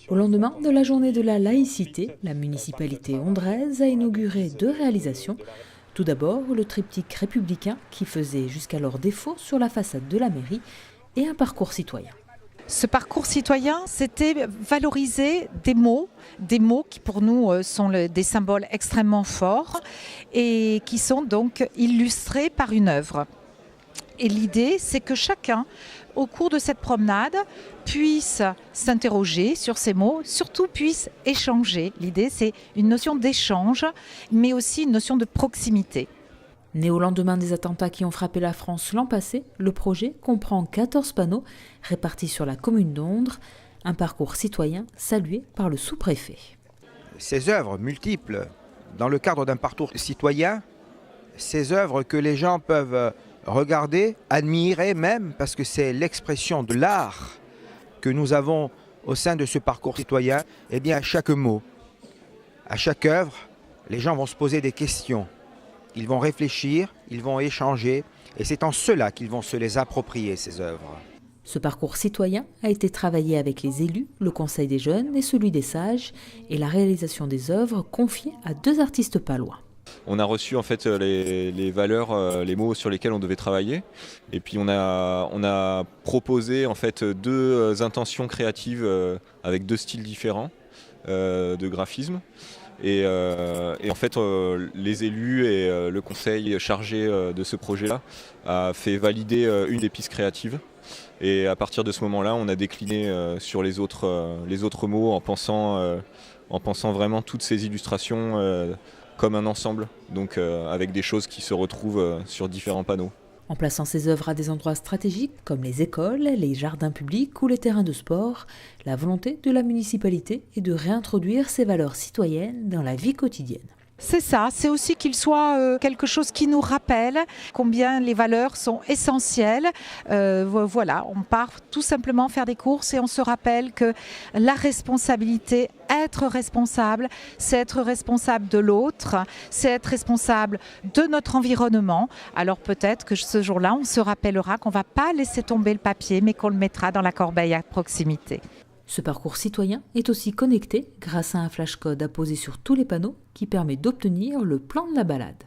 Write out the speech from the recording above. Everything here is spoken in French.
Au lendemain de la journée de la laïcité, la municipalité ondraise a inauguré 2 réalisations. Tout d'abord, le triptyque républicain qui faisait jusqu'alors défaut sur la façade de la mairie et un parcours citoyen. Ce parcours citoyen, c'était valoriser des mots qui pour nous sont des symboles extrêmement forts et qui sont donc illustrés par une œuvre. Et l'idée, c'est que chacun, au cours de cette promenade, puisse s'interroger sur ces mots, surtout puisse échanger. L'idée, c'est une notion d'échange, mais aussi une notion de proximité. Né au lendemain des attentats qui ont frappé la France l'an passé, le projet comprend 14 panneaux répartis sur la commune d'Ondres, un parcours citoyen salué par le sous-préfet. Ces œuvres multiples, dans le cadre d'un parcours citoyen, ces œuvres que les gens peuvent regarder, admirer même, parce que c'est l'expression de l'art que nous avons au sein de ce parcours citoyen, eh bien à chaque mot, à chaque œuvre, les gens vont se poser des questions. Ils vont réfléchir, ils vont échanger, et c'est en cela qu'ils vont se les approprier, ces œuvres. Ce parcours citoyen a été travaillé avec les élus, le Conseil des jeunes et celui des sages, et la réalisation des œuvres confiée à 2 artistes palois. On a reçu en fait les valeurs, les mots sur lesquels on devait travailler, et puis on a proposé en fait 2 intentions créatives avec 2 styles différents de graphisme. Et en fait, les élus et le conseil chargé de ce projet-là a fait valider une des pistes créatives. Et à partir de ce moment-là, on a décliné sur les autres mots en pensant vraiment toutes ces illustrations comme un ensemble, donc avec des choses qui se retrouvent sur différents panneaux. En plaçant ces œuvres à des endroits stratégiques comme les écoles, les jardins publics ou les terrains de sport, la volonté de la municipalité est de réintroduire ces valeurs citoyennes dans la vie quotidienne. C'est ça, c'est aussi qu'il soit quelque chose qui nous rappelle combien les valeurs sont essentielles. Voilà, on part tout simplement faire des courses et on se rappelle que la responsabilité, être responsable, c'est être responsable de l'autre, c'est être responsable de notre environnement. Alors peut-être que ce jour-là, on se rappellera qu'on ne va pas laisser tomber le papier, mais qu'on le mettra dans la corbeille à proximité. Ce parcours citoyen est aussi connecté grâce à un flashcode apposé sur tous les panneaux qui permet d'obtenir le plan de la balade.